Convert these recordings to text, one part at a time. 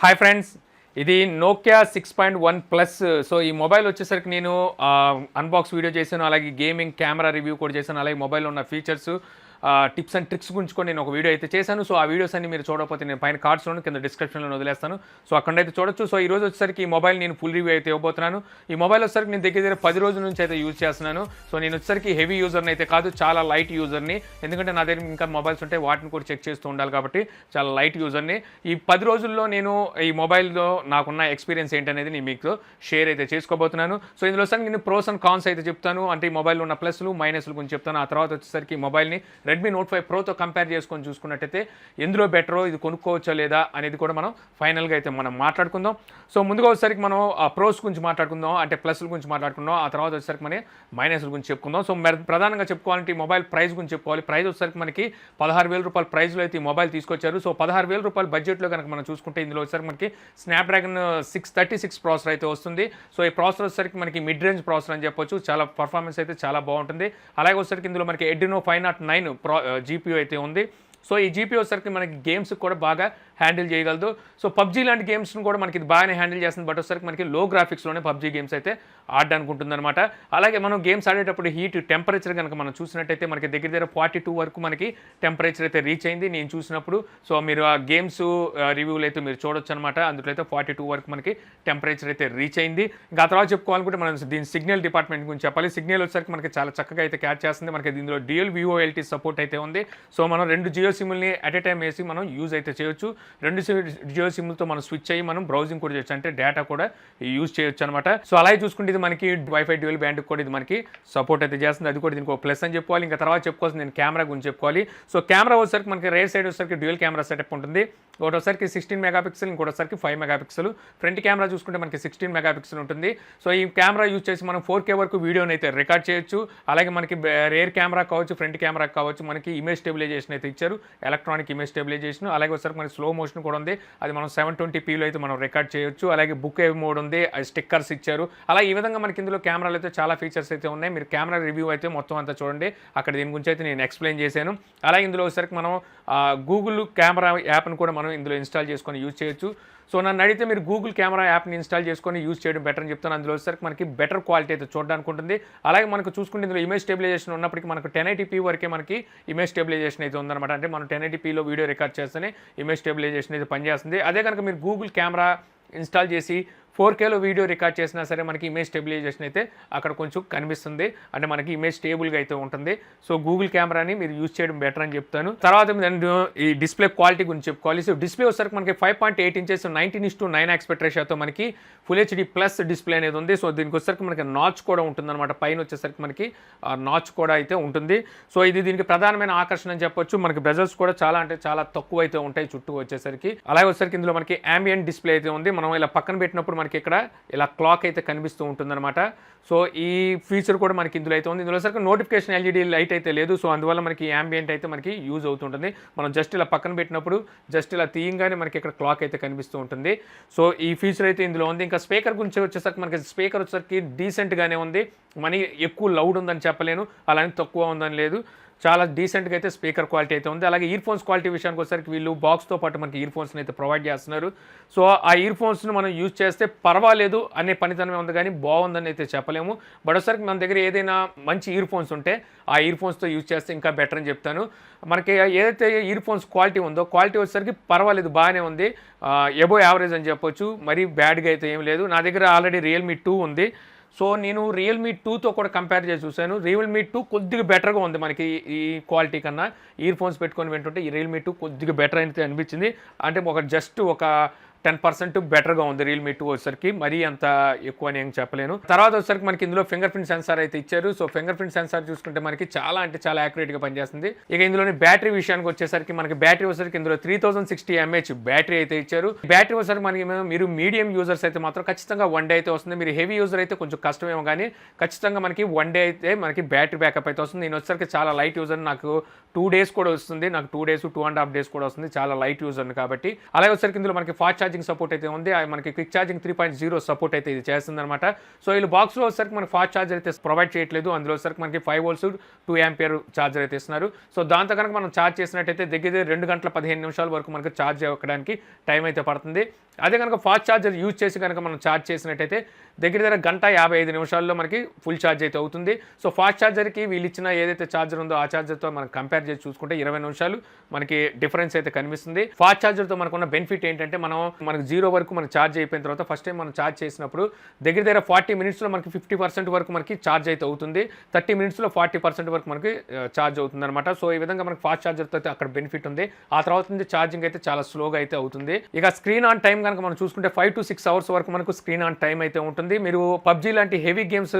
Hi friends, ఇది Nokia 6.1 plus. So ఈ mobile వచ్చేసరికి నేను అన్బాక్స్ వీడియో చేశాను, అలాగే గేమింగ్ కెమెరా రివ్యూ కూడా చేశాను, అలాగే మొబైల్లో ఉన్న ఫీచర్స్, టిప్స్ అండ్ ట్రిక్స్ గురించి కూడా నేను ఒక వీడియో అయితే చేశాను. సో ఆ వీడియోస్ అన్ని మీరు చూడకపోతే నేను పైన కార్డ్స్లోను కింద డిస్క్రిప్షన్లో వదిలేస్తాను. సో అక్కడైతే చూడొచ్చు. సో ఈ రోజు వచ్చేసరికి ఈ మొబైల్ నేను ఫుల్ రివ్యూ అయితే ఇవ్వబోతున్నాను. ఈ మొబైల్ వచ్చేసరికి నేను దగ్గర 10 రోజుల నుంచి అయితే యూజ్ చేస్తున్నాను. సో నేను వచ్చేసరికి హెవీ యూజర్ని అయితే కాదు, చాలా లైట్ యూజర్ని. ఎందుకంటే నా దగ్గర ఇంకా మొబైల్స్ ఉంటాయి, వాటిని కూడా చెక్ చేస్తూ ఉండాలి కాబట్టి చాలా లైట్ యూజర్ని. ఈ 10 రోజుల్లో నేను ఈ మొబైల్లో నాకున్న ఎక్స్పీరియన్స్ ఏంటనేది నేను మీకు షేర్ అయితే చేసుకోబోతున్నాను. సో ఇందులో వచ్చేసరికి నేను ప్రోస్ అండ్ కాన్స్ అయితే చెప్తాను, అంటే ఈ మొబైల్లో ఉన్న ప్లస్లు మైనస్లు గురించి చెప్తాను. ఆ తర్వాత వచ్చేసరికి ఈ మొబైల్ని రెడ్మీ నోట్ 5 ప్రోతో కంపేర్ చేసుకొని చూసుకున్నట్టయితే ఎందులో బెటరో, ఇది కొనుక్కోవచ్చా లేదా అనేది కూడా మనం ఫైనల్గా అయితే మనం మాట్లాడుకుందాం. సో ముందుగా వచ్చేసరికి మనం ఆ ప్రోస్ గురించి మాట్లాడుకుందాం, అంటే ప్లస్ల గురించి మాట్లాడుకుందాం. ఆ తర్వాత వచ్చేసరికి మనం మైనస్ల గురించి చెప్పుకుందాం. సో ప్రధానంగా చెప్పుకోవాలంటే ఈ మొబైల్ ప్రైస్ గురించి చెప్పుకోవాలి. ప్రైస్ వచ్చేసరికి మనకి 16,000 రూపాయల ప్రైస్లో అయితే ఈ మొబైల్ తీసుకొచ్చారు. సో 16,000 రూపాయల బడ్జెట్లో కనుక మనం చూసుకుంటే ఇందులో వచ్చేసరికి మనకి స్నాప్డ్రాగన్ 636 ప్రాసెసర్ అయితే వస్తుంది. సో ఈ ప్రాసెసర్ వచ్చేసరికి మనకి మిడ్ రేంజ్ ప్రాసెసర్ అని చెప్పొచ్చు. చాలా పర్ఫార్మెన్స్ అయితే చాలా బాగుంటుంది. అలాగే వచ్చేసరికి ఇందులో మనకి Adreno 509 జీపీయూ అయితే ఉంది. సో ఈ జీపీయూ వచ్చేసరికి మనకి గేమ్స్ కూడా బాగా హ్యాండిల్ చేయగలదు. సో పబ్జీ లాంటి గేమ్స్ను కూడా మనకి ఇది బాగానే హ్యాండిల్ చేస్తుంది. బట్ వచ్చేసరికి మనకి లో గ్రాఫిక్స్లోనే పబ్జీ గేమ్స్ అయితే ఆడడానికి ఉంటుందన్నమాట. అలాగే మనం గేమ్స్ ఆడేటప్పుడు హీట్ టెంపరేచర్ కనుక మనం చూసినట్టయితే మనకి దగ్గర 42 వరకు మనకి టెంపరేచర్ అయితే రీచ్ అయింది నేను చూసినప్పుడు. సో మీరు ఆ గేమ్స్ రివ్యూలు అయితే మీరు చూడొచ్చు అనమాట. అందులో అయితే 42 వరకు మనకి టెంపరేచర్ అయితే రీచ్ అయింది. ఇంకా తర్వాత చెప్పుకోవాలనుకుంటే మనం దీని సిగ్నల్ డిపార్ట్మెంట్ గురించి చెప్పాలి. సిగ్నల్ వచ్చేసరికి మనకి చాలా చక్కగా అయితే క్యాచ్ చేస్తుంది. మనకి దీనిలో డ్యూయల్ VoLTE సపోర్ట్ అయితే ఉంది. సో మనం 2 జియో సిమ్ని అట్ ఏ టైం వేసి మనం యూజ్ అయితే చేయొచ్చు. 2 జియో సిమ్లతో మనం స్విచ్ అయ్యి మనం బ్రౌజింగ్ కూడా చేయొచ్చు, అంటే డేటా కూడా యూజ్ చేయొచ్చు అనమాట. సో అలాగే చూసుకుంటే ఇది మనకి వైఫై డ్యూయల్ బ్యాండ్ కూడా ఇది మనకి సపోర్ట్ అయితే చేస్తుంది. అది కూడా దీనికి ఒక ప్లస్ అని చెప్పుకోవాలి. ఇంకా తర్వాత చెప్పుకోవాల్సింది నేను కెమెరా గురించి చెప్పుకోవాలి. సో కెమెరా వచ్చేసరికి మనకి రేర్ సైడ్ వచ్చేసరికి డ్యూయల్ కెమెరా సెటప్ ఉంటుంది. ఒకటోసరికి 16 మెగాపిక్సెల్, ఇంకోటిసరికి 5 మెగాపిక్సెల్. ఫ్రంట్ కెమెరా చూసుకుంటే మనకి 16 మెగాపిక్సెల్ ఉంటుంది. సో ఈ కెమెరా యూజ్ చేసి మనం 4K వరకు వీడియోని అయితే రికార్డ్ చేయొచ్చు. అలాగే మనకి రేర్ కెమెరా కావచ్చు, ఫ్రంట్ కెమెరా కావచ్చు, మనకి ఇమేజ్ స్టెబిలైజేషన్ అయితే ఇచ్చారు, ఎలక్ట్రానిక్ ఇమేజ్ స్టెబిలైజేషన్. అలాగే వచ్చేసరికి మనకి స్లో మోషన్ కూడా ఉంది, అది మనం 720pలో అయితే మనం రికార్డ్ చేయొచ్చు. అలాగే బుక్ మోడ్ ఉంది, స్టిక్కర్స్ ఇచ్చారు. అలా ఈ విధంగా మనకి ఇందులో కెమెరాలు అయితే చాలా ఫీచర్స్ అయితే ఉన్నాయి. మీరు కెమెరా రివ్యూ అయితే మొత్తం అంతా చూడండి, అక్కడ దీని గురించి అయితే నేను ఎక్స్ప్లెయిన్ చేశాను. అలాగే ఇందులో వచ్చేసరికి మనం గూగుల్ కెమెరా యాప్ను కూడా మనం ఇందులో ఇన్స్టాల్ చేసుకొని యూజ్ చేయొచ్చు. సో నన్ను అడిగితే మీరు గూగుల్ కెమెరా యాప్ని ఇన్స్టాల్ చేసుకొని యూజ్ చేయడం బెటర్ అని చెప్తాను. అందులో వచ్చేసరికి మనకి బెటర్ క్వాలిటీ అయితే చూడడానికి ఉంటుంది. అలాగే మనకు చూసుకుంటే ఇందులో ఇమేజ్ స్టెబిలైజేషన్ ఉన్నప్పటికీ మనకు 1080p వరకే మనకి ఇమేజ్ స్టెబిలైజేషన్ అయితే ఉందన్నమాట. అంటే మనం 1080pలో వీడియో రికార్డ్ చేస్తేనే ఇమేజ్ స్టెబిలైజేషన్ అయితే పనిచేస్తుంది. అదే కనుక మీరు గూగుల్ కెమెరా ఇన్స్టాల్ చేసి 4Kలో వీడియో రికార్డ్ చేసినా సరే మనకి ఇమేజ్ స్టెబిలైజేషన్ అయితే అక్కడ కొంచెం కనిపిస్తుంది, అంటే మనకి ఇమేజ్ స్టేబుల్గా అయితే ఉంటుంది. సో గూగుల్ కెమెరాని మీరు యూజ్ చేయడం బెటర్ అని చెప్తాను. తర్వాత నేను ఈ డిస్ప్లే క్వాలిటీ గురించి చెప్పుకోవాలి. సో డిస్ప్లే వచ్చేసరికి మనకి 5.8 ఇంచెస్ 19:9 ఆస్పెక్ట్ రేషియోతో మనకి ఫుల్ హెచ్డి ప్లస్ డిస్ప్లే అనేది ఉంది. సో దీనికి వచ్చేసరికి మనకి నాచ్ కూడా ఉంటుందన్నమాట. పైన వచ్చేసరికి మనకి నాచ్ కూడా అయితే ఉంటుంది. సో ఇది దీనికి ప్రధానమైన ఆకర్షణ అని చెప్పొచ్చు. మనకి బెజల్స్ కూడా చాలా అంటే చాలా తక్కువ అయితే ఉంటాయి చుట్టూ వచ్చేసరికి. అలాగే వచ్చేసరికి ఇందులో మనకి ambient డిస్ప్లే అయితే ఉంది. మనం ఇలా పక్కన పెట్టినప్పుడు మనకి ఇక్కడ ఇలా క్లాక్ అయితే కనిపిస్తూ ఉంటుందన్నమాట. సో ఈ ఫీచర్ కూడా మనకి ఇందులో అయితే ఉంది. ఇందులో సరికి నోటిఫికేషన్ ఎల్ఈడి లైట్ అయితే లేదు. సో అందువల్ల మనకి ambient అయితే మనకి యూజ్ అవుతుంటుంది. మనం జస్ట్ ఇలా పక్కన పెట్టినప్పుడు జస్ట్ ఇలా తీయంగానే మనకి ఇక్కడ క్లాక్ అయితే కనిపిస్తూ ఉంటుంది. సో ఈ ఫీచర్ అయితే ఇందులో ఉంది. ఇంకా స్పీకర్ గురించి వచ్చేసరికి మనకి స్పీకర్ వచ్చేసరికి డీసెంట్గానే ఉంది. మనీ ఎక్కువ లౌడ్ ఉందని చెప్పలేను, అలానే తక్కువ ఉందని లేదు, చాలా డీసెంట్గా అయితే స్పీకర్ క్వాలిటీ అయితే ఉంది. అలాగే ఇయర్ ఫోన్స్ క్వాలిటీ విషయానికి వచ్చేసరికి వీళ్ళు బాక్స్తో పాటు మనకి ఇయర్ ఫోన్స్ని అయితే ప్రొవైడ్ చేస్తున్నారు. సో ఆ ఇయర్ ఫోన్స్ను మనం యూజ్ చేస్తే పర్వాలేదు అనే పనితనమే ఉంది, కానీ బాగుందని అయితే చెప్పలేము. బట్ ఒకసారికి మన దగ్గర ఏదైనా మంచి ఇయర్ ఫోన్స్ ఉంటే ఆ ఇయర్ ఫోన్స్తో యూజ్ చేస్తే ఇంకా బెటర్ అని చెప్తాను. మనకి ఏదైతే ఇయర్ ఫోన్స్ క్వాలిటీ ఉందో క్వాలిటీ వచ్చేసరికి పర్వాలేదు, బాగానే ఉంది, ఎబో యావరేజ్ అని చెప్పొచ్చు, మరీ బ్యాడ్గా అయితే ఏం లేదు. నా దగ్గర ఆల్రెడీ రియల్మీ 2 ఉంది. సో నేను రియల్మీ 2తో కూడా కంపేర్ చేసి చూశాను. రియల్మీ 2 కొద్దిగా బెటర్గా ఉంది మనకి ఈ క్వాలిటీ కన్నా. ఇయర్ ఫోన్స్ పెట్టుకొని వింటుంటే ఈ రియల్మీ 2 కొద్దిగా బెటర్ అయితే అనిపించింది. అంటే జస్ట్ ఒక 10% బెటర్గా ఉంది రియల్మీ 2 వచ్చేసరికి, మరీ అంత ఎక్కువ అని ఏం చెప్పలేను. తర్వాత వచ్చేసరికి మనకి ఇందులో ఫింగర్ ప్రింట్ సెన్సార్ అయితే ఇచ్చారు. సో ఫింగర్ ప్రింట్ సెన్సార్ చూసుకుంటే మనకి చాలా అంటే చాలా యాక్యురేట్గా పనిచేస్తుంది. ఇక ఇందులోని బ్యాటరీ విషయానికి వచ్చేసరికి మనకి బ్యాటరీ వచ్చేసరికి ఇందులో 3060 mAh బ్యాటరీ అయితే ఇచ్చారు. బ్యాటరీ వచ్చేసరికి మనకి మీరు మీడియం యూజర్స్ అయితే మాత్రం ఖచ్చితంగా 1 డే అయితే వస్తుంది. మీరు హెవీ యూజర్ అయితే కొంచెం కష్టమేమో, కానీ ఖచ్చితంగా మనకి 1 డే అయితే మనకి బ్యాటరీ బ్యాకప్ అయితే వస్తుంది. నేను వచ్చేసరికి చాలా లైట్ యూజర్, నాకు 2 days కూడా వస్తుంది, నాకు 2 days 2.5 days కూడా వస్తుంది, చాలా లైట్ యూజర్ని కాబట్టి. అలాగే వచ్చేసరికి ఇందులో మనకి ఫాస్ట్ ఛార్జింగ్ సపోర్ట్ అయితే ఉంది, మనకి క్విక్ ఛార్జింగ్ 3.0 సపోర్ట్ అయితే ఇది చేస్తుందన్నమాట. సో వీళ్ళు బాక్స్లో వచ్చేసరికి మనకి ఫాస్ట్ ఛార్జర్ అయితే ప్రొవైడ్ చేయట్లేదు, అందులో వచ్చేసరికి మనకి 5 వోల్ట్స్ 2 ఆంపియర్ ఛార్జర్ అయితే ఇస్తున్నారు. సో దాంతో కనుక మనం ఛార్జ్ చేసినట్టయితే దగ్గర 2 గంటల 15 నిమిషాల వరకు మనకి ఛార్జ్ అవ్వడానికి టైం అయితే పడుతుంది. అదే కనుక ఫాస్ట్ ఛార్జర్ యూజ్ చేసి కనుక మనం ఛార్జ్ చేసినట్టయితే దగ్గర గంట 55 నిమిషాల్లో మనకి ఫుల్ ఛార్జ్ అయితే అవుతుంది. సో ఫాస్ట్ ఛార్జర్కి వీళ్ళు ఇచ్చిన ఏదైతే ఛార్జర్ ఉందో ఆ ఛార్జర్తో మనం కంపేర్ చేసి చూసుకుంటే 20 నిమిషాలు మనకి డిఫరెన్స్ అయితే కనిపిస్తుంది. ఫాస్ట్ ఛార్జర్తో మనకున్న బెనిఫిట్ ఏంటంటే మనకు 0 వరకు మనకి ఛార్జ్ అయిపోయిన తర్వాత ఫస్ట్ టైం మనం ఛార్జ్ చేసినప్పుడు దగ్గర 40 మినిట్స్లో మనకి 50% వరకు మనకి ఛార్జ్ అయితే అవుతుంది, 30 మినిట్స్లో 40% వరకు మనకి ఛార్జ్ అవుతుంది అనమాట. సో ఈ విధంగా మనకి ఫాస్ట్ ఛార్జర్తో అయితే అక్కడ బెనిఫిట్ ఉంది. ఆ తర్వాత నుంచి ఛార్జింగ్ అయితే చాలా స్లోగా అయితే అవుతుంది. ఇక స్క్రీన్ ఆన్ టైం కనుక మనం చూసుకుంటే 5 to 6 అవర్స్ వరకు మనకు స్క్రీన్ ఆన్ టైం అయితే ఉంటుంది. మీరు పబ్జీ లాంటి హెవీ గేమ్స్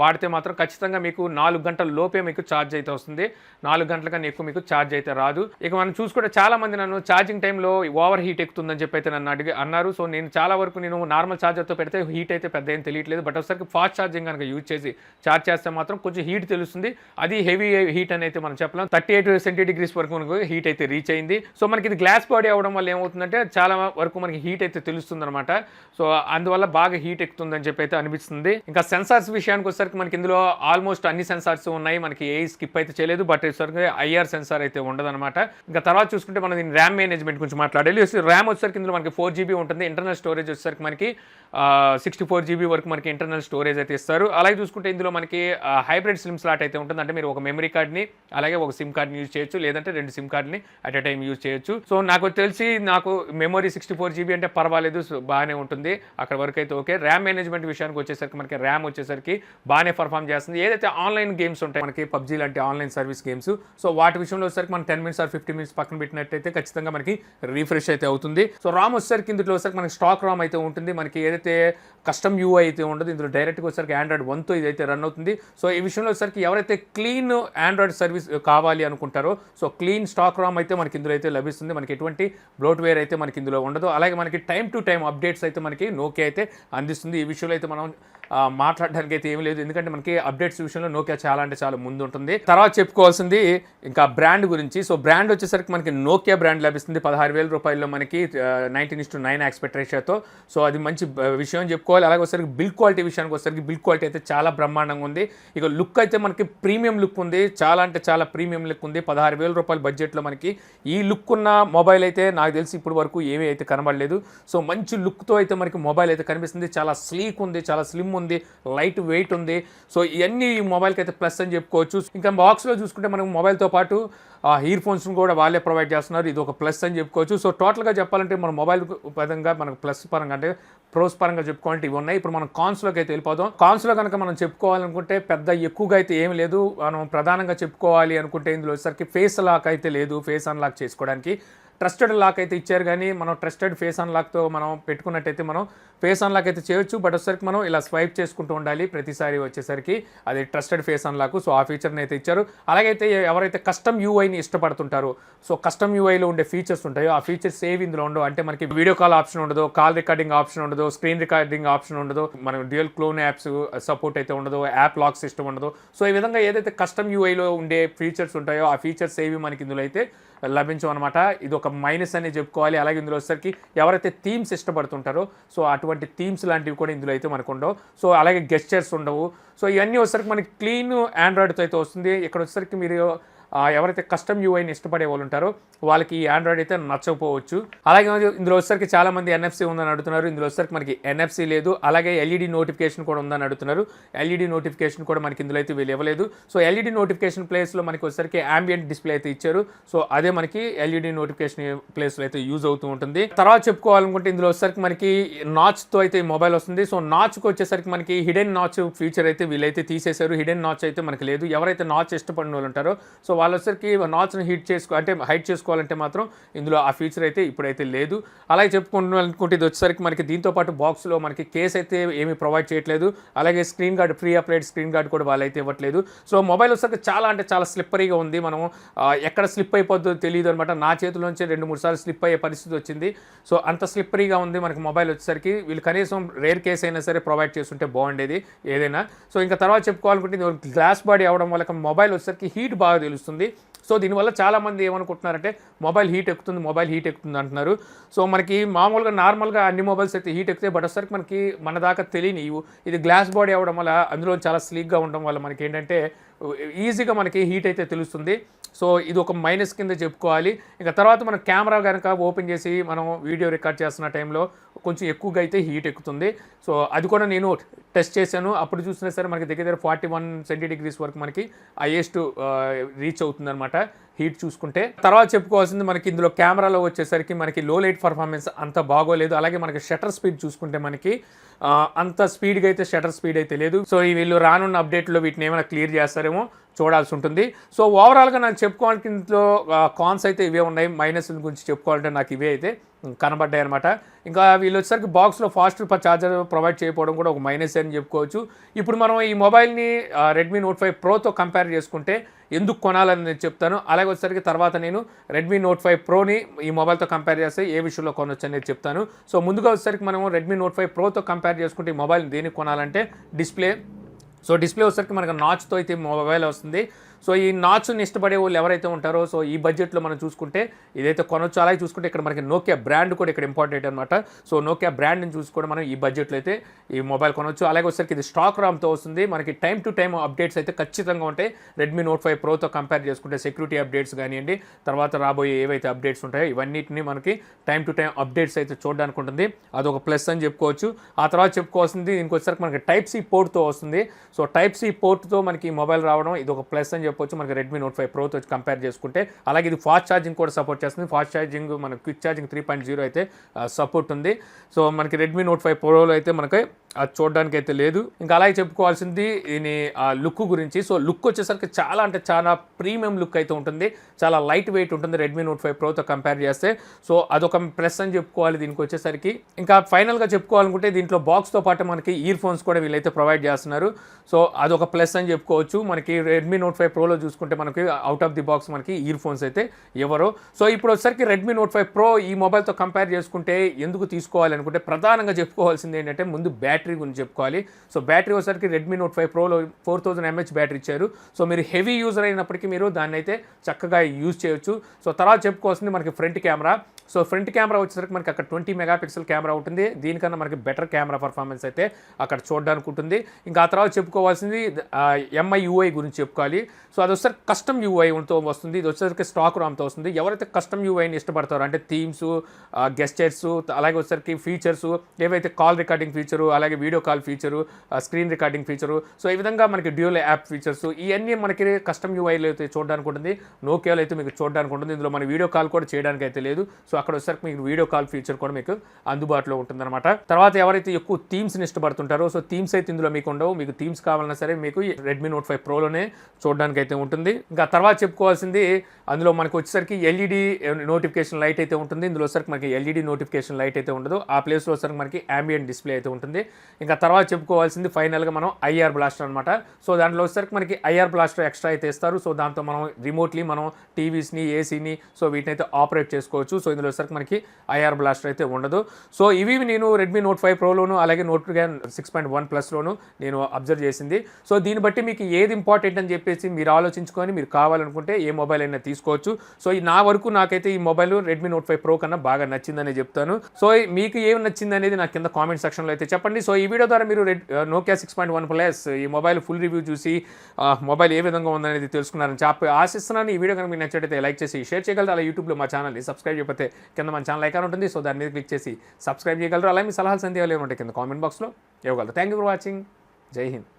వాడితే మాత్రం ఖచ్చితంగా మీకు 4 గంటల లోపే మీకు ఛార్జ్ అయితే వస్తుంది, 4 గంటల కన్నా ఎక్కువ మీకు ఛార్జ్ అయితే రాదు. ఇక మనం చూసుకుంటే చాలా మంది నన్ను ఛార్జింగ్ టైంలో ఓవర్ హీట్ ఎక్కుతుందని చెప్పి అయితే నన్ను అన్నారు. సో నేను చాలా వరకు నార్మల్ ఛార్జర్తో పెడితే హీట్ అయితే పెద్ద ఏం తెలియట్లేదు, బట్ ఒకసారి ఫాస్ట్ ఛార్జింగ్ కనుక యూజ్ చేసి ఛార్జ్ చేస్తే మాత్రం కొంచెం హీట్ తెలుస్తుంది. అది హెవీ హీట్ అని అయితే మనం చెప్పలేం, 38 సెంటీగ్రేడ్స్ వరకు మనకు హీట్ అయితే రీచ్ అయింది. సో మనకి ఇది గ్లాస్ బాడీ అవ్వడం వల్ల ఏమవుతుందంటే చాలా వరకు మనకి హీట్ అయితే తెలుస్తుంది అనమాట. సో అందువల్ల బాగా హీట్ ఎక్కుతుందని చెప్పి అయితే అనిపిస్తుంది. ఇంకా సెన్సార్స్ విషయానికి వచ్చేసరికి మనకి ఇందులో ఆల్మోస్ట్ అన్ని సెన్సార్స్ ఉన్నాయి, మనకి ఏ స్కిప్ అయితే చేయలేదు, బట్ వచ్చేసరికి ఐఆర్ సెన్సార్ అయితే ఉండదన్నమాట. ఇంకా తర్వాత చూసుకుంటే మనం దీని ర్యామ్ మేనేజ్మెంట్ గురించి మాట్లాడాలి. ర్యామ్ వచ్చేసరికి ఇందులో మనకి 4 GB ఉంటుంది, ఇంటర్నల్ స్టోరేజ్ వచ్చేసరికి మనకి 64 GB వరకు మనకి ఇంటర్నల్ స్టోరేజ్ అయితే ఇస్తారు. అలాగే చూసుకుంటే ఇందులో మనకి హైబ్రిడ్ సిమ్ స్లాట్ అయితే ఉంటుంది, అంటే మీరు ఒక మెమరీ కార్డ్ని అలాగే ఒక సిమ్ కార్డ్ని యూజ్ చేయొచ్చు, లేదంటే 2 సిమ్ కార్డ్ని అట్ ఎ టైం యూజ్ చేయొచ్చు. సో నాకు తెలిసి మెమరీ 64 GB అంటే పర్వాలేదు, బాగానే ఉంటుంది, అక్కడ వరకు అయితే ఓకే. ర్యామ్ మేనేజ్మెంట్ విషయానికి వచ్చేసరికి మనకి ర్యామ్ వచ్చేసరికి బాగానే పర్ఫామ్ చేస్తుంది. ఏదైతే ఆన్లైన్ గేమ్స్ ఉంటాయి మనకి పబ్జీ లాంటి ఆన్లైన్ సర్వీస్ గేమ్స్, సో వాటి విషయంలో వచ్చేసరికి మనం 10 minutes or 15 minutes పక్కన పెట్టినట్టయితే ఖచ్చితంగా మనకి రీఫ్రెష్ అయితే అవుతుంది. సో రామ్ వచ్చేసరికి ఇందులో వచ్చేసరికి మనకి స్టాక్ రామ్ అయితే ఉంటుంది, మనకి ఏదైతే కస్టమ్ యూఐ అయితే ఉండదు, ఇందులో డైరెక్ట్గా వచ్చేసరికి Android 1తో ఇదైతే రన్ అవుతుంది. సో ఈ విషయంలో వచ్చేసరికి ఎవరైతే క్లీన్ ఆండ్రాయిడ్ సర్వీస్ కావాలి అనుకుంటారో సో క్లీన్ స్టాక్ రామ్ అయితే మనకి ఇందులో అయితే లభిస్తుంది, మనకి ఎటువంటి బ్లోట్వేర్ అయితే మనకి ఇందులో ఉండదు. అలాగే మనకి టైం టు టైం అప్డేట్స్ అయితే మనకి నోకియా అయితే అందిస్తుంది. ఈ విషయంలో అయితే మనం మాట్లాడడానికి అయితే ఏమీ లేదు, ఎందుకంటే మనకి అప్డేట్స్ విషయంలో నోకియా చాలా అంటే చాలా ముందు ఉంటుంది. తర్వాత చెప్పుకోవాల్సింది ఇంకా బ్రాండ్ గురించి. సో బ్రాండ్ వచ్చేసరికి మనకి నోకియా బ్రాండ్ లభిస్తుంది 16,000 రూపాయల్లో మనకి 19:9 ఆస్పెక్ట్ రేషియోతో. సో అది మంచి విషయం చెప్పుకోవాలి. అలాగే వచ్చేసరికి బిల్డ్ క్వాలిటీ విషయానికి వచ్చేసరికి బిల్డ్ క్వాలిటీ అయితే చాలా బ్రహ్మాండంగా ఉంది. ఇక లుక్ అయితే మనకి ప్రీమియం లుక్ ఉంది, చాలా అంటే చాలా ప్రీమియం లుక్ ఉంది. 16,000 రూపాయల బడ్జెట్లో మనకి ఈ లుక్ ఉన్న మొబైల్ అయితే నాకు తెలిసి ఇప్పుడు వరకు ఏమీ అయితే కనబడలేదు. సో మంచి లుక్తో అయితే మనకి మొబైల్ అయితే కనిపిస్తుంది, చాలా స్లీక్ ఉంది, చాలా స్లిమ్ ఉంది, లైట్ వెయిట్ ఉంది. సో ఇవన్నీ ఈ మొబైల్కి అయితే ప్లస్ అని చెప్పుకోవచ్చు. ఇంకా బాక్స్లో చూసుకుంటే మనం మొబైల్తో పాటు ఇయర్ ఫోన్స్ను కూడా వాళ్ళే ప్రొవైడ్ చేస్తున్నారు, ఇది ఒక ప్లస్ అని చెప్పుకోవచ్చు. సో టోటల్గా చెప్పాలంటే మన మొబైల్ పరంగా మనకు ప్లస్ పరంగా అంటే ప్రోస్ పరంగా చెప్పుకోవాలంటే ఇవి ఉన్నాయి. ఇప్పుడు మనం కాన్స్లోకి అయితే వెళ్ళిపోదాం. కాన్స్లో కనుక మనం చెప్పుకోవాలనుకుంటే పెద్ద ఎక్కువగా అయితే ఏమి లేదు. మనం ప్రధానంగా చెప్పుకోవాలి అనుకుంటే ఇందులో వచ్చేసరికి ఫేస్ లాక్ అయితే లేదు, ఫేస్ అన్లాక్ చేసుకోవడానికి ట్రస్టెడ్ లాక్ అయితే ఇచ్చారు, కానీ మనం ట్రస్టెడ్ ఫేస్ అన్లాక్తో మనం పెట్టుకున్నట్టయితే మనం ఫేస్ అన్లాక్ అయితే చేయొచ్చు, బట్ వచ్చేసరికి మనం ఇలా స్వైప్ చేసుకుంటూ ఉండాలి ప్రతిసారి వచ్చేసరికి, అది ట్రస్టెడ్ ఫేస్ అన్లాక్. సో ఆ ఫీచర్ని అయితే ఇచ్చారు. అలాగైతే ఎవరైతే కస్టమ్ యూఐని ఇష్టపడుతుంటారో సో కస్టమ్ యూఐలో ఉండే ఫీచర్స్ ఉంటాయో ఆ ఫీచర్స్ సేవ్ ఇందులో ఉండవు. అంటే మనకి వీడియో కాల్ ఆప్షన్ ఉండదు, కాల్ రికార్డింగ్ ఆప్షన్ ఉండదు, స్క్రీన్ రికార్డింగ్ ఆప్షన్ ఉండదు, మనం డ్యూయల్ క్లోన్ యాప్స్ సపోర్ట్ అయితే ఉండదు, యాప్ లాక్ సిస్టమ్ ఉండదు. సో ఈ విధంగా ఏదైతే కస్టమ్ యూఐలో ఉండే ఫీచర్స్ ఉంటాయో ఆ ఫీచర్స్ ఏవి మనకి ఇందులో అయితే లభించమన్నమాట. ఇది ఒక మైనస్ అని చెప్పుకోవాలి. అలాగే ఇందులో వచ్చేసరికి ఎవరైతే థీమ్స్ ఇష్టపడుతుంటారో సో అటువంటి థీమ్స్ లాంటివి కూడా ఇందులో అయితే మనకు ఉండవు. సో అలాగే గెస్చర్స్ ఉండవు. సో ఇవన్నీ వచ్చేసరికి మనకి క్లీన్ ఆండ్రాయిడ్తో అయితే వస్తుంది. ఇక్కడ వచ్చేసరికి మీరు ఎవరైతే కస్టమ్ యూఐని ఇష్టపడే వాళ్ళు ఉంటారో వాళ్ళకి ఈ ఆండ్రాయిడ్ అయితే నచ్చకపోవచ్చు. అలాగే ఇందులో వచ్చేసరికి చాలామంది ఎన్ఎఫ్సి ఉందని అడుగుతున్నారు, ఇందులో వచ్చేసరికి మనకి ఎన్ఎఫ్సి లేదు. అలాగే ఎల్ఈడి నోటిఫికేషన్ కూడా ఉందని అడుగుతున్నారు, ఎల్ఈడి నోటిఫికేషన్ కూడా మనకి ఇందులో అయితే వీళ్ళు ఇవ్వలేదు. సో ఎల్ఈడి నోటిఫికేషన్ ప్లేస్లో మనకి వచ్చేసరికి ambient డిస్ప్లే అయితే ఇచ్చారు. సో అదే మనకి ఎల్ఈడి నోటిఫికేషన్ ప్లేస్లో అయితే యూజ్ అవుతూ ఉంటుంది. తర్వాత చెప్పుకోవాలనుకుంటే ఇందులో వచ్చేసరికి మనకి నాచ్తో అయితే ఈ మొబైల్ వస్తుంది. సో నాచ్కి వచ్చేసరికి మనకి హిడెన్ నాచ్ ఫీచర్ అయితే వీళ్ళైతే తీసేశారు, హిడెన్ నాచ్ అయితే మనకి లేదు. ఎవరైతే నాచ్ ఇష్టపడిన వాళ్ళు ఉంటారో సో వాళ్ళు వచ్చేసరికి నాచ్ని హైడ్ చేసుకోవాలంటే మాత్రం ఇందులో ఆ ఫీచర్ అయితే ఇప్పుడైతే లేదు. అలాగే చెప్పుకుంటున్నట్టు ఇది వచ్చేసరికి మనకి దీంతో పాటు బాక్స్లో మనకి కేస్ అయితే ఏమీ ప్రొవైడ్ చేయట్లేదు. అలాగే screen guard free applied screen guard కూడా వాళ్ళైతే ఇవ్వట్లేదు. సో మొబైల్ వచ్చేసరికి చాలా అంటే చాలా స్లిప్పరీగా ఉంది. మనం ఎక్కడ స్లిప్ అయిపోద్దో తెలియదు అనమాట. నా చేతిలోంచి 2-3 సార్లు స్లిప్ అయ్యే పరిస్థితి వచ్చింది. సో అంత స్లిప్పరీగా ఉంది మనకి మొబైల్ వచ్చేసరికి. వీళ్ళు కనీసం రేర్ కేస్ అయినా సరే ప్రొవైడ్ చేస్తుంటే బాగుండేది ఏదైనా. సో ఇంకా తర్వాత చెప్పుకోవాలనుకుంటే గ్లాస్ బాడీ అవడం వల్ల మొబైల్ వచ్చేసరికి హీట్ బాగా తెలుస్తుంది. వస్తుంది. సో దీనివల్ల చాలామంది ఏమనుకుంటున్నారంటే మొబైల్ హీట్ ఎక్కుతుంది అంటున్నారు. సో మనకి మామూలుగా నార్మల్గా అన్ని మొబైల్స్ అయితే హీట్ ఎక్కుతాయి. బట్ వచ్చేసరికి మనకి మన దాకా తెలియనివి ఇది గ్లాస్ బాడీ అవ్వడం వల్ల అందులో చాలా స్లీక్గా ఉండడం వల్ల మనకి ఏంటంటే ఈజీగా మనకి హీట్ అయితే తెలుస్తుంది. సో ఇది ఒక మైనస్ కింద చెప్పుకోవాలి. ఇంకా తర్వాత మనం కెమెరా కనుక ఓపెన్ చేసి మనం వీడియో రికార్డ్ చేస్తున్న టైంలో కొంచెం ఎక్కువగా అయితే హీట్ ఎక్కుతుంది. సో అది కూడా నేను టెస్ట్ చేశాను. అప్పుడు చూసినా సరే మనకి దగ్గర 41 సెంటీడిగ్రీస్ వరకు మనకి హైయెస్ట్ రీచ్ అవుతుందన్నమాట హీట్ చూసుకుంటే. తర్వాత చెప్పుకోవాల్సింది మనకి ఇందులో కెమెరాలో వచ్చేసరికి మనకి లో లైట్ పర్ఫార్మెన్స్ అంత బాగోలేదు. అలాగే మనకి షటర్ స్పీడ్ చూసుకుంటే మనకి అంత స్పీడ్గా అయితే షటర్ స్పీడ్ అయితే లేదు. సో వీళ్ళు రానున్న అప్డేట్లో వీటిని ఏమైనా క్లియర్ చేస్తారేమో చూడాల్సి ఉంటుంది. సో ఓవరాల్గా నాకు చెప్పుకోవడానికి ఇంట్లో కాన్స్ అయితే ఇవే ఉన్నాయి. మైనస్ గురించి చెప్పుకోవాలంటే నాకు ఇవే అయితే కనబడ్డాయి అనమాట. ఇంకా వీళ్ళు వచ్చేసరికి బాక్స్లో ఫాస్ట్ ఛార్జర్ ప్రొవైడ్ చేయకపోవడం కూడా ఒక మైనస్ అని చెప్పుకోవచ్చు. ఇప్పుడు మనం ఈ మొబైల్ని రెడ్మీ నోట్ 5 ప్రోతో కంపేర్ చేసుకుంటే ఎందుకు కొనాలని నేను చెప్తాను. అలాగే వచ్చేసరికి తర్వాత నేను రెడ్మీ నోట్ 5 ప్రోని ఈ మొబైల్తో కంపేర్ చేస్తే ఏ విషయంలో కొనొచ్చు అనేది చెప్తాను. సో ముందుగా వచ్చేసరికి మనం రెడ్మీ నోట్ 5 ప్రోతో కంపేర్ చేసుకుంటే ఈ మొబైల్ దేనికి కొనాలంటే డిస్ప్లే. సో డిస్ప్లే వచ్చేసరికి మనకు నాచ్తో అయితే మొబైల్ వస్తుంది. సో ఈ నాచ్ని ఇష్టపడే వాళ్ళు ఎవరైతే ఉంటారో సో ఈ బడ్జెట్లో మనం చూసుకుంటే ఇదైతే కొనొచ్చు. అలాగే చూసుకుంటే ఇక్కడ మనకి నోకియా బ్రాండ్ కూడా ఇక్కడ ఇంపార్టెంట్ అనమాట. సో నోకియా బ్రాండ్ని చూసుకొని మనం ఈ బడ్జెట్లో అయితే ఈ మొబైల్ కొనొచ్చు. అలాగే వచ్చేసరికి ఇది స్టాక్ రామ్తో వస్తుంది. మనకి టైం టు టైం అప్డేట్స్ అయితే ఖచ్చితంగా ఉంటాయి. రెడ్మీ నోట్ 5 ప్రోతో కంపేర్ చేసుకుంటే సెక్యూరిటీ అప్డేట్స్ కానివ్వండి, తర్వాత రాబోయే ఏవైతే అప్డేట్స్ ఉంటాయో ఇవన్నిటిని మనకి టైం టు టైం అప్డేట్స్ అయితే చూడడానికి ఉంటుంది. అదొక ప్లస్ అని చెప్పుకోవచ్చు. ఆ తర్వాత చెప్పుకోవాల్సింది దీనికి వచ్చేసరికి మనకి టైప్ సి పోర్ట్తో వస్తుంది. సో టైప్ సి పోర్ట్తో మనకి ఈ మొబైల్ రావడం ఇది ఒక ప్లస్ అని చెప్పొచ్చు మనకి రెడ్మీ నోట్ 5 ప్రోతో కంపేర్ చేసుకుంటే. అలాగే ఇది ఫాస్ట్ ఛార్జింగ్ కూడా సపోర్ట్ చేస్తుంది. ఫాస్ట్ ఛార్జింగ్ మనకి క్విక్ ఛార్జింగ్ 3.0 అయితే సపోర్ట్ ఉంది. సో మనకి రెడ్మీ నోట్ 5 ప్రోలో అయితే మనకి అది చూడడానికి అయితే లేదు. ఇంకా అలాగే చెప్పుకోవాల్సింది దీని లుక్ గురించి. సో లుక్ వచ్చేసరికి చాలా అంటే చాలా ప్రీమియం లుక్ అయితే ఉంటుంది. చాలా లైట్ వెయిట్ ఉంటుంది రెడ్మీ నోట్ 5 ప్రోతో కంపేర్ చేస్తే. సో అదొక ప్లస్ అని చెప్పుకోవాలి దీనికి వచ్చేసరికి. ఇంకా ఫైనల్గా చెప్పుకోవాలనుకుంటే దీంట్లో బాక్స్తో పాటు మనకి ఇయర్ ఫోన్స్ కూడా వీళ్ళైతే ప్రొవైడ్ చేస్తున్నారు. సో అదొక ప్లస్ అని చెప్పుకోవచ్చు. మనకి రెడ్మీ నోట్ 5 ప్రోలో చూసుకుంటే మనకి అవుట్ ఆఫ్ ది బాక్స్ మనకి ఇయర్ ఫోన్స్ అయితే ఎవరో. సో ఇప్పుడు వచ్చేసరికి రెడ్మీ నోట్ 5 ప్రో ఈ మొబైల్తో కంపేర్ చేసుకుంటే ఎందుకు తీసుకోవాలి అనుకుంటే ప్రధానంగా చెప్పుకోవాల్సింది ఏంటంటే ముందు బ్యాటరీ గురించి చెప్పుకోవాలి. సో బ్యాటరీ వచ్చేసరికి రెడ్మీ నోట్ 5 ప్రోలో 4000 mAh బ్యాటరీ ఇచ్చారు. సో మీరు హెవీ యూజర్ అయినప్పటికీ మీరు దాన్ని అయితే చక్కగా యూజ్ చేయొచ్చు. సో తర్వాత చెప్పుకోవాల్సింది మనకి front camera. So front camera వచ్చేసరికి మనకి అక్కడ 20 మెగాపిక్సెల్ కెమెరా ఉంటుంది. దీనికన్నా మనకి బెటర్ కెమెరా పర్ఫార్మెన్స్ అయితే అక్కడ చూడడానికి ఉంటుంది. ఇంకా ఆ తర్వాత చెప్పుకోవాల్సింది ఎంఐ యూఐ గురించి చెప్పుకోవాలి. సో అది వచ్చేసరికి కస్టమ్ యూఐతో వస్తుంది. ఇది వచ్చేసరికి స్టాక్ రామ్తో వస్తుంది. ఎవరైతే కస్టమ్ యూఐని ఇష్టపడతారో అంటే థీమ్స్, గెస్చర్స్, అలాగే వచ్చేసరికి ఫీచర్స్ ఏవైతే కాల్ రికార్డింగ్ ఫీచరు, అలాగే video call feature, screen recording feature, so ఈ విధంగా మనకి డ్యూయల్ యాప్ ఫీచర్స్ ఇవన్నీ మనకి కస్టమ్ యూఐలో అయితే చూడడానికి ఉంటుంది. నోకియాలో అయితే మీకు చూడడానికి ఉంటుంది. ఇందులో మన వీడియో కాల్ కూడా చేయడానికి అయితే లేదు. సో అక్కడ వచ్చేసరికి మీకు వీడియో కాల్ ఫీచర్ కూడా మీకు అందుబాటులో ఉంటుందన్నమాట. తర్వాత ఎవరైతే ఎక్కువ థీమ్స్ని ఇష్టపడుతుంటారో సో థీమ్స్ అయితే ఇందులో మీకు ఉండవు. మీకు థీమ్స్ కావాలన్నా సరే మీకు రెడ్మీ నోట్ 5 ప్రోలోనే చూడడానికి అయితే ఉంటుంది. ఇంకా తర్వాత చెప్పుకోవాల్సింది అందులో మనకు వచ్చేసరికి ఎల్ఈడి నోటిఫికేషన్ లైట్ అయితే ఉంటుంది. ఇందులో వచ్చేసరికి మనకి ఎల్ఈడి నోటిఫికేషన్ లైట్ అయితే ఉండదు. ఆ ప్లేస్లో వచ్చేసరికి మనకి ambient డిస్ప్లే అయితే ఉంటుంది. ఇంకా తర్వాత చెప్పుకోవాల్సింది ఫైనల్గా మనం ఐఆర్ బ్లాస్టర్ అనమాట. సో దాంట్లో వచ్చేసరికి మనకి ఐఆర్ బ్లాస్టర్ ఎక్స్ట్రా అయితే ఇస్తారు. సో దాంతో మనం రిమోట్లీ మనం టీవీస్ని, ఏసీని సో వీటిని అయితే ఆపరేట్ చేసుకోవచ్చు. సో ఇందులో వచ్చేసరికి మనకి ఐఆర్ బ్లాస్టర్ అయితే ఉండదు. సో ఇవి నేను రెడ్మీ నోట్ 5 ప్రోలోను అలాగే Nokia 6.1 ప్లస్లోను నేను అబ్జర్వ్ చేసింది. సో దీన్ని బట్టి మీకు ఏది ఇంపార్టెంట్ అని చెప్పేసి మీరు ఆలోచించుకొని మీరు కావాలనుకుంటే ఏ మొబైల్ అయినా తీసుకోవచ్చు. సో నా వరకు నాకైతే ఈ మొబైల్ రెడ్మీ నోట్ 5 ప్రో కన్నా బాగా నచ్చిందని చెప్తాను. సో మీకు ఏం నచ్చింది అనేది నాకు కింద కామెంట్ సెక్షన్లో అయితే చెప్పండి. సో ఈ వీడియో ద్వారా మీరు Nokia 6.1 ప్లస్ ఈ మొబైల్ ఫుల్ రివ్యూ చూసి మొబైల్ ఏ విధంగా ఉందనేది తెలుసుకున్నారని చెప్పి ఆశిస్తున్నాను. ఈ వీడియో కనుక మీకు నచ్చినట్లయితే లైక్ చేసి షేర్ చేయగలరు. అలా యూట్యూబ్లో మా ఛానల్ని సబ్స్క్రైబ్ చేయకపోతే కింద మన ఛానల్ ఐకాన్ ఉంటుంది. సో దాని మీద క్లిక్ చేసి సబ్స్క్రైబ్ చేయగలరు. అలాగే మీ సలహాలు సందేహాలు ఏమి ఉంటాయి కింద కామెంట్ బాక్స్లో ఇవ్వగలరు. Thank you for watching. జై హింద్.